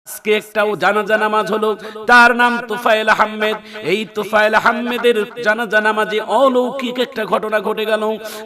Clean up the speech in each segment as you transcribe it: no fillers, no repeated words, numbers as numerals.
আজকে একটাও জানাজা নামাজ হলো, তার নাম তুফাইল আহমেদ। এই তুফাইল আহমেদের জানাজা নামাজে অলৌকিক একটা ঘটনা ঘটে গেল।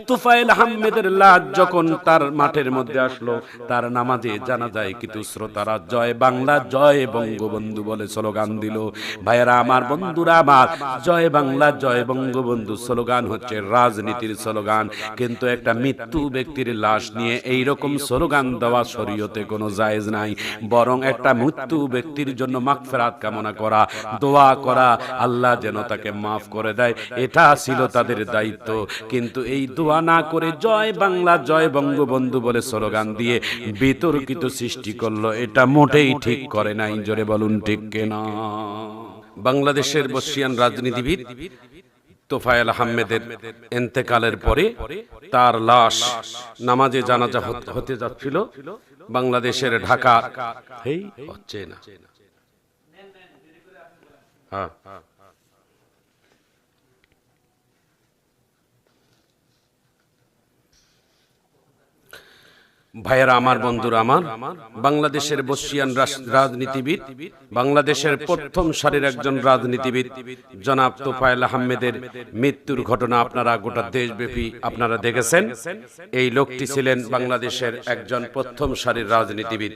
তুফাইল আহমেদের লাশ যখন তার মাঠের মধ্যে আসলো, তার নামাজে জানাজায় কিন্তু শ্রোতারা জয় বাংলা জয় বঙ্গবন্ধু বলে স্লোগান দিল। ভাইয়েরা আমার, বন্ধুরা আমার, জয় বাংলা জয় বঙ্গবন্ধু স্লোগান হচ্ছে রাজনীতির স্লোগান, কিন্তু একটা মৃত্যু ব্যক্তির লাশ নিয়ে এই রকম স্লোগান দেওয়া শরীয়তে কোনো জায়েজ নাই। বরং একটা মৃত্যু ব্যক্তির জন্য মাগফিরাত কামনা করা, দোয়া করা, আল্লাহ যেন তাকে মাফ করে দেয়, এটা ছিল তাদের দায়িত্ব। কিন্তু এই দোয়া না করে জয় বাংলা জয় বঙ্গবন্ধু বলে স্লোগান দিয়ে বিতর্কিত সৃষ্টি করলো, এটা মোটেই ঠিক করে নাই। জোরে বলুন ঠিক কিনা? বাংলাদেশের বর্ষিয়ান রাজনীতিবিদ তোফায়েল আহমেদের ইন্তেকালের পরে তার লাশ নামাজে জানাজা হতে যাচ্ছিল বাংলাদেশের ঢাকা। হচ্ছে না, হ্যাঁ, ভাইয়েরা আমার, বন্ধুরা আমার, বাংলাদেশের বর্ষিয়ান রাজনীতিবিদ, বাংলাদেশের প্রথম সারির একজন রাজনীতিবিদ জনাব তোফায়েল আহমেদের মৃত্যুর ঘটনা আপনারা গোটা দেশব্যাপী আপনারা দেখেছেন। এই লোকটি ছিলেন বাংলাদেশের একজন প্রথম সারির রাজনীতিবিদ।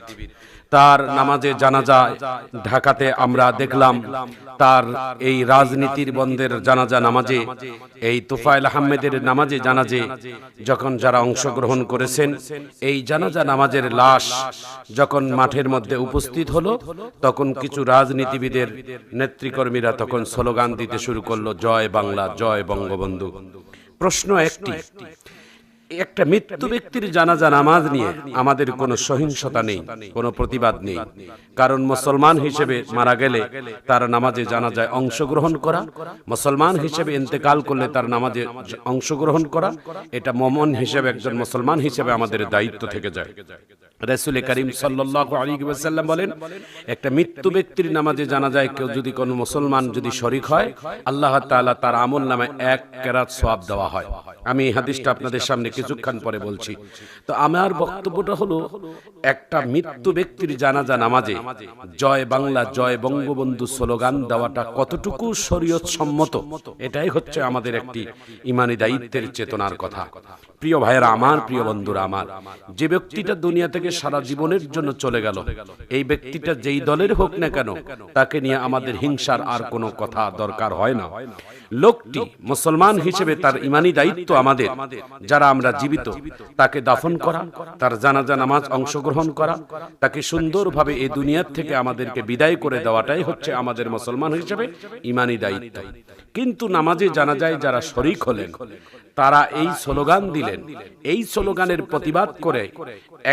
তার নামাজে জানাজা ঢাকাতে আমরা দেখলাম। তার এই রাজনীতির বন্ধের জানাজা নামাজে, এই তোফায়েল আহমেদের নামাজে জানাজে যখন যারা অংশগ্রহণ করেছেন, এই জানাজা নামাজের লাশ যখন মাঠের মধ্যে উপস্থিত হলো, তখন কিছু রাজনীতিবিদের নেতৃকর্মীরা তখন স্লোগান দিতে শুরু করলো, জয় বাংলা জয় বঙ্গবন্ধু। প্রশ্ন একটি, একটা মৃত্যু ব্যক্তির জানাজা নামাজ নিয়ে আমাদের কোনো সহিংসতা নেই, কোনো প্রতিবাদ নেই। কারণ মুসলমান হিসেবে মারা গেলে তার নামাজে জানাজায় অংশগ্রহণ করা, মুসলমান হিসেবে ইন্তেকাল করলে তার নামাজে অংশগ্রহণ করা, এটা মুমিন হিসেবে, একজন মুসলমান হিসেবে আমাদের দায়িত্ব থেকে যায়। রাসূল করিম সাল্লাল্লাহু আলাইহি ওয়াসাল্লাম বলেন, একটা মৃত্যু ব্যক্তির নামাজে জানাজায় কেউ যদি কোনো মুসলমান যদি শরীক হয়, আল্লাহ তাআলা তার আমল নামে 1 কেরাত সওয়াব দেওয়া হয়। আমি এই হাদিসটা আপনাদের সামনে কিছুক্ষণ পরে বলছি। তো আমার বক্তব্যটা হলো, একটা মৃত্যু ব্যক্তির জানাজা নামাজে জয় বাংলা জয় বঙ্গবন্ধু স্লোগান দেওয়াটা কতটুকু শরীয়ত সম্মত, এটাই হচ্ছে আমাদের একটি ইমানি দায়িত্বের চেতনার কথা। প্রিয় ভাইয়েরা আমার, প্রিয় বন্ধুরা আমার, যে ব্যক্তিটা দুনিয়া থেকে সারা জীবনের জন্য চলে গেল, এই ব্যক্তিটা যেই দলের হোক না কেন, তাকে নিয়ে আমাদের হিংসার আর কোনো কথা দরকার হয় না। লোকটি মুসলমান হিসেবে তার ইমানি দায়িত্ব আমাদের, যারা আমরা জীবিত, তাকে দাফন করা, তার জানাজা নামাজ অংশগ্রহণ করা, তাকে সুন্দরভাবে এই দুনিয়ার থেকে আমাদেরকে বিদায় করে দেওয়াটাই হচ্ছে আমাদের মুসলমান হিসেবে ইমানি দায়িত্ব। কিন্তু নামাজে জানাজায় যারা শরীক হলেন, তারা এই স্লোগান দিলেন। এই স্লোগানের প্রতিবাদ করে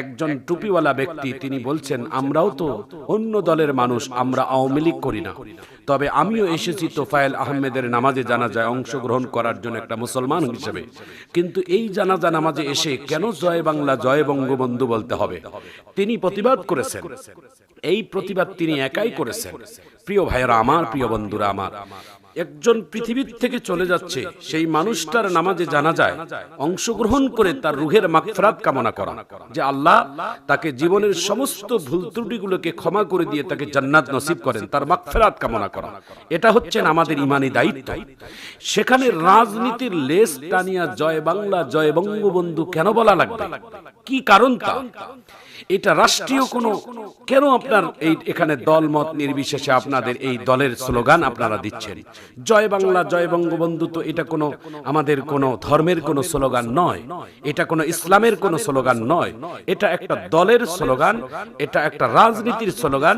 একজন টুপিওয়ালা ব্যক্তি তিনি বলছেন, আমরাও তো অন্য দলের মানুষ, আমরা আওয়ামী লীগ করি না, তবে আমিও এসেছি তোফায়েল আহমেদের নামাজে জানাজায় অংশগ্রহণ করার জন্য একটা মুসলমান হিসেবে। কিন্তু এই জানাজা নামাজে এসে কেন জয় বাংলা জয় বঙ্গবন্ধু বলতে হবে? তিনি প্রতিবাদ করেছেন। এই প্রতিবাদ তিনি একাই করেছেন। প্রিয় ভাইয়েরা আমার, প্রিয় বন্ধুরা আমার, একজন পৃথিবীর থেকে চলে যাচ্ছে, সেই মানুষটার নামাজে জানাজায় অংশগ্রহণ করে তার রুহের মাগফিরাত কামনা করা, যে আল্লাহ তাকে জীবনের সমস্ত ভুল ত্রুটিগুলোকে ক্ষমা করে দিয়ে তাকে জান্নাত নসিব করেন, তার মাগফিরাত কামনা করা, এটা হচ্ছে আমাদের ইমানি দায়িত্ব। সেখানে রাজনীতির লেস টানিয়া জয় বাংলা জয় বঙ্গবন্ধু কেন বলা লাগবে? কি কারণটা? এটা রাষ্ট্রীয় কোনো, কেন আপনার এই এখানে দলমত নির্বিশেষে আপনাদের এই দলের স্লোগান আপনারা দিচ্ছেন? জয় বাংলা জয় বঙ্গবন্ধু তো এটা কোনো আমাদের কোনো ধর্মের কোনো স্লোগান নয়, এটা কোনো ইসলামের কোনো স্লোগান নয়, এটা একটা দলের স্লোগান, এটা একটা রাজনীতির স্লোগান।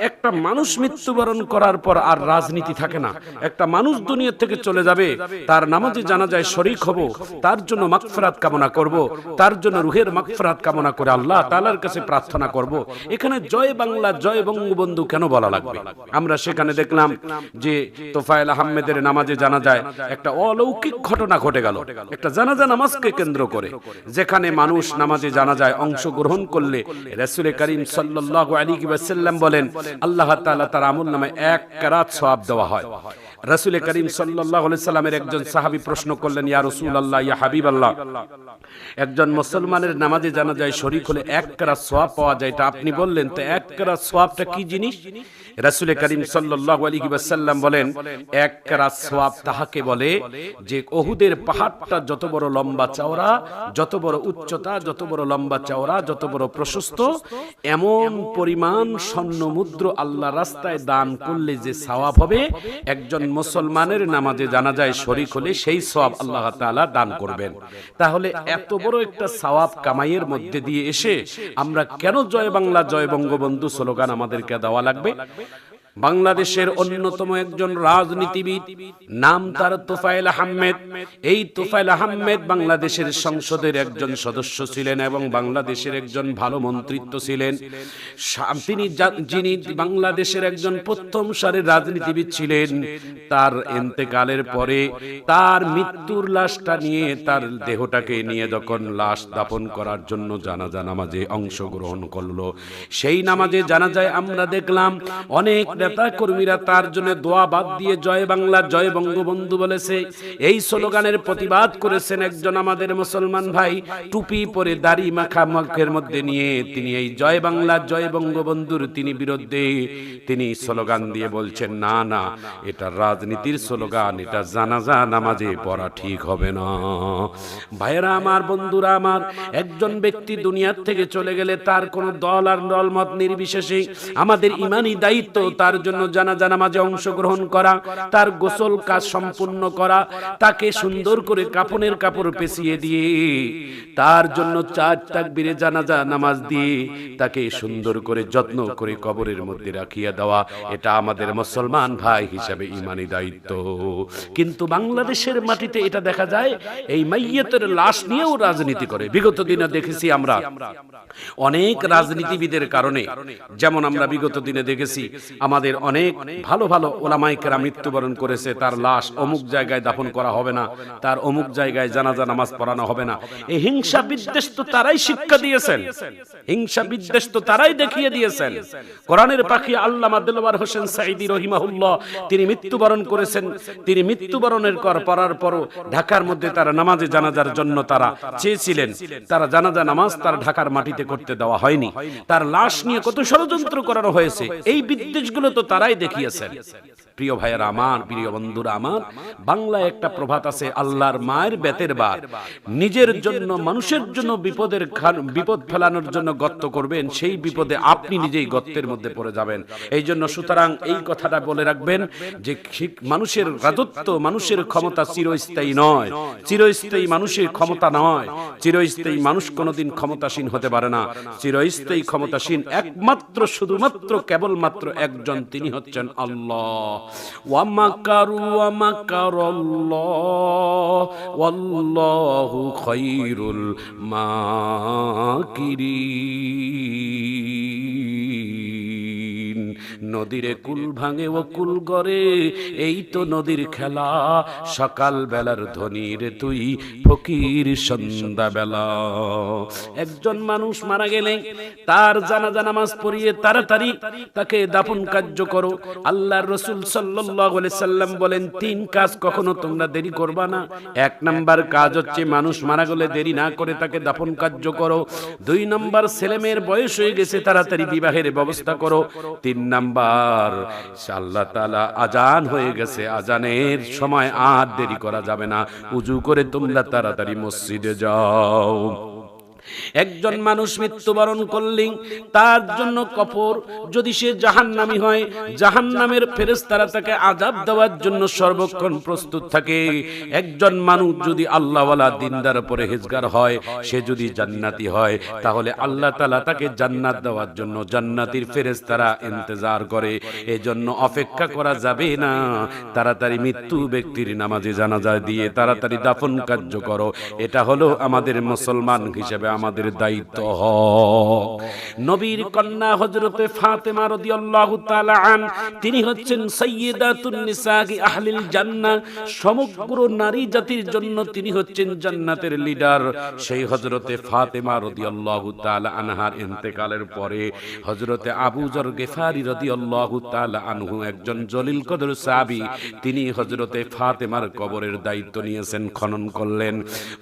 একটা মানুষ মৃত্যুবরণ করার পর আর রাজনীতি থাকে না। একটা মানুষ দুনিয়া থেকে চলে যাবে, তার নামাজে জানাজায় শরীক হব, তার জন্য মাগফিরাত কামনা করব, তার জন্য রুহের মাগফিরাত কামনা করে আল্লাহ তাআলার কাছে প্রার্থনা করব। এখানে জয় বাংলা জয় বঙ্গবন্ধু কেন বলা লাগবে? আমরা সেখানে দেখলাম যে তোফায়েল আহমেদের নামাজে জানাজায় একটা অলৌকিক ঘটনা ঘটে গেল, একটা জানাজা নামাজকে কেন্দ্র করে, যেখানে মানুষ নামাজে জানাজায় অংশগ্রহণ করলে রাসূল করিম সাল্লাল্লাহু আলাইহি ওয়াসাল্লাম বলেন, আল্লাহ তাআলা তার আমল নামে 1 কেরাত সওয়াব দেওয়া হয়। রাসূল করিম সাল্লাল্লাহু আলাইহি সাল্লামের একজন সাহাবী প্রশ্ন করলেন, ইয়া রাসূলুল্লাহ, ইয়া হাবিবাল্লাহ, একজন মুসলমানের নামাজে জানাজায় শরীক হলে এক কেরাত সওয়াব পাওয়া যায়, এটা আপনি বললেন, তো এক কেরাত সওয়াবটা কি জিনিস? রাসূল করিম সাল্লাল্লাহু আলাইহি ওয়াসাল্লাম বলেন, এক কেরাত সওয়াব তাহাকে বলে যে উহুদের পাহাড়টা যত বড় লম্বা চওড়া, যত বড় উচ্চতা, যত বড় লম্বা চওড়া, যত বড় প্রশস্ত, এমন পরিমাণ স্বর্ণ মুদ্রা আল্লাহর রাস্তায় দান করলে যে সওয়াব হবে, একজন মুসলমানের নামাজে জানাজায় শরীক হলে সেই সওয়াব আল্লাহ তাআলা দান করবেন। তাহলে এত বড় একটা সওয়াব কামাইয়ের মধ্যে দিয়ে এসে আমরা কেন জয় বাংলা জয় বঙ্গবন্ধু স্লোগান আমাদেরকে দেওয়া লাগবে? বাংলাদেশের অন্যতম একজন রাজনীতিবিদ, নাম তার তোফায়েল আহমেদ। এই তোফায়েল আহমেদ বাংলাদেশের সংসদের একজন সদস্য ছিলেন এবং বাংলাদেশের একজন ভালো মন্ত্রিত্ব ছিলেন। তিনি যিনি বাংলাদেশের একজন প্রথম সারির রাজনীতিবিদ ছিলেন। তার ইন্তেকালের পরে তার মৃত্যুর লাশটা নিয়ে, তার দেহটাকে নিয়ে যখন লাশ দাফন করার জন্য জানাজা নামাজে অংশগ্রহণ করলো, সেই নামাজে জানাজায় আমরা দেখলাম অনেক নেতা কর্মীরা তার জন্য দোয়া বাদ দিয়ে জয় বাংলা জয় বঙ্গবন্ধু বলেছে। এই স্লোগানের প্রতিবাদ করেছেন একজন আমাদের মুসলমান ভাই, টুপি পরে দাড়ি মাখা মুখের মধ্যে নিয়ে তিনি এই জয় বাংলা জয় বঙ্গবন্ধুর তিনি বিরুদ্ধে তিনি স্লোগান দিয়ে বলছেন, না না, এটা রাজনীতির স্লোগান, এটা জানাজা নামাজে পড়া ঠিক হবে না। ভাইরা আমার, বন্ধুরা আমার, একজন ব্যক্তি দুনিয়ার থেকে চলে গেলে তার কোন দল আর দলমত নির্বিশেষে আমাদের ঈমানি দায়িত্ব তার জন্য জানাজা নামাজে অংশগ্রহণ করা, তার গোসল কাজ সম্পূর্ণ করা, তাকে সুন্দর করে কাফনের কাপড় পেঁচিয়ে দিয়ে তার জন্য 4 তাকবীরে জানাজা নামাজ দিয়ে তাকে সুন্দর করে যত্ন করে কবরের মধ্যে রাখিয়া দেওয়া, এটা আমাদের মুসলমান ভাই হিসাবে ঈমানি দায়িত্ব। কিন্তু বাংলাদেশের মাটিতে এটা দেখা যায় এই মাইয়িতের লাশ নিয়েও রাজনীতি করে। বিগত দিনে দেখেছি আমরা অনেক রাজনীতিবিদের কারণে, যেমন আমরা বিগত দিনে দেখেছি আমাদের অনেক ভালো ভালো ওলামায়ে কেরাম মৃত্যুবরণ করেছে, তার লাশ অমুক জায়গায় দাফন করা হবে না, তার অমুক জায়গায় জানাজা নামাজ পড়ানো হবে না। এই হিংসা বিদ্বেষ তো তারাই শিক্ষা দিয়েছেন, হিংসা বিদ্বেষ তো তারাই দেখিয়ে দিয়েছেন। কোরআনের পাখি আল্লামা দেলওয়ার হোসেন সাঈদী রহিমাহুল্লাহ তিনি মৃত্যুবরণ করেছেন। তিনি মৃত্যুবরণের পড়ার পরও ঢাকার মধ্যে তারা নামাজে জানাজার জন্য তারা চেয়েছিলেন, তারা জানাজা নামাজ তার ঢাকার মাটিতে করতে দেওয়া হয়নি। তার লাশ নিয়ে কত ষড়যন্ত্র করানো হয়েছে, এই বিদ্বেষগুলো তো তারাই দেখিয়েছেন। প্রিয় ভাইয়েরা আমার, প্রিয় বন্ধুরা আমার, বাংলায় একটা প্রবাদ আছে, আল্লাহর মায়ের বেতের বার। নিজের জন্য, মানুষের জন্য বিপদ ফেলানোর জন্য গর্ত করবেন, সেই বিপদে আপনি নিজেই গর্তের মধ্যে পড়ে যাবেন। এই জন্য সুতরাং এই কথাটা বলে রাখবেন যে মানুষের রাজত্ব, মানুষের ক্ষমতা চিরস্থায়ী নয়, চিরস্থায়ী মানুষের ক্ষমতা নয়, চিরস্থায়ী মানুষ কোনোদিন ক্ষমতাসীন হতে পারে না। চিরস্থায়ী ক্ষমতাসীন একমাত্র, শুধুমাত্র, কেবলমাত্র একজন, তিনি হচ্ছেন আল্লাহ। ওয়া মাকারু ওয়া মাকারাল্লাহ ওয়াল্লাহু খায়রুল মাকিরিন। নদীরে কুল ভাঙে ও কুল গড়ে, এই তো নদীর খেলা, সকাল বেলার ধনীর তুই ফকির সন্ধ্যা বেলা। একজন মানুষ মারা গেলে তার জানাজা নামাজ পড়িয়ে তাড়াতাড়ি তাকে দাফন কার্য করো। আল্লাহর রাসূল সাল্লাল্লাহু আলাইহি সাল্লাম বলেন, 3 কাজ কখনো তোমরা দেরি করবা না। 1 নাম্বার কাজ হচ্ছে মানুষ মারা গেলে দেরি না করে তাকে দাফন কার্য করো। 2 নাম্বার ছেলেমেয়ের বয়স হয়ে গেছে, তাড়াতাড়ি বিবাহের ব্যবস্থা করো। 3 নাম্বার আল্লাহ তাআলা আজান হয়ে গেছে, আজানের সময় আর দেরি করা যাবে না, ওযু করে তোমরা তাড়াতাড়ি মসজিদে যাও। একজন মানুষ মৃত্যুবরণ করলে তার জন্য কবর, যদি সে জাহান্নামী হয়, জাহান্নামের ফেরেশতারা তাকে আযাব দেওয়ার জন্য সর্বক্ষণ প্রস্তুত থাকে। একজন মানুষ যদি আল্লাহওয়ালা, দিনদার, পরহেজগার হয়, সে যদি জান্নাতি হয়, তাহলে আল্লাহ তাআলা তাকে জান্নাত দেওয়ার জন্য জান্নাতীর ফেরেশতারা ইন্তজার করে। এজন্য অপেক্ষা করা যাবে না, তাড়াতাড়ি মৃত্যু ব্যক্তির নামাজে জানাজা দিয়ে তাড়াতাড়ি দাফন কার্য করো। এটা হলো আমাদের মুসলমান হিসেবে আমাদের দায়িত্ব হোক। নবীর কন্যা হযরতে ফাতেমা রাদিয়াল্লাহু তাআলা আন, তিনি হচ্ছেন সাইয়্যিদাতুন নিসাই আহলিল জান্নাহ, সমগ্র নারী জাতির জন্য তিনি হচ্ছেন জান্নাতের লিডার। সেই হযরতে ফাতেমা রাদিয়াল্লাহু তাআলা আনহার ইন্তেকালের পরে হযরতে আবু যর গিফারি রাদিয়াল্লাহু তাআলা আনহু, একজন জলিল কদর সাহাবী, তিনি হযরতে ফাতেমার কবরের দায়িত্ব নিয়েছেন, খনন করলেন।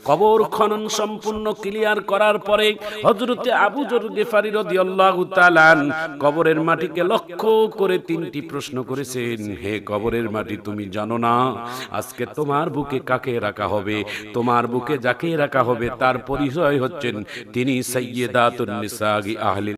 কবর খনন সম্পূর্ণ ক্লিয়ার করার পরে হযরতে আবু যর গিফারি রাদিয়াল্লাহু তাআলা কবরের মাটিকে লক্ষ্য করে তিনটি প্রশ্ন করেছেন, হে কবরের মাটি, তুমি জানো না আজকে তোমার বুকে কাকে রাখা হবে? তোমার বুকে যাকে রাখা হবে তার পরিচয় হচ্ছেন তিনি সাইয়্যিদাতুন নিসাই আহলিল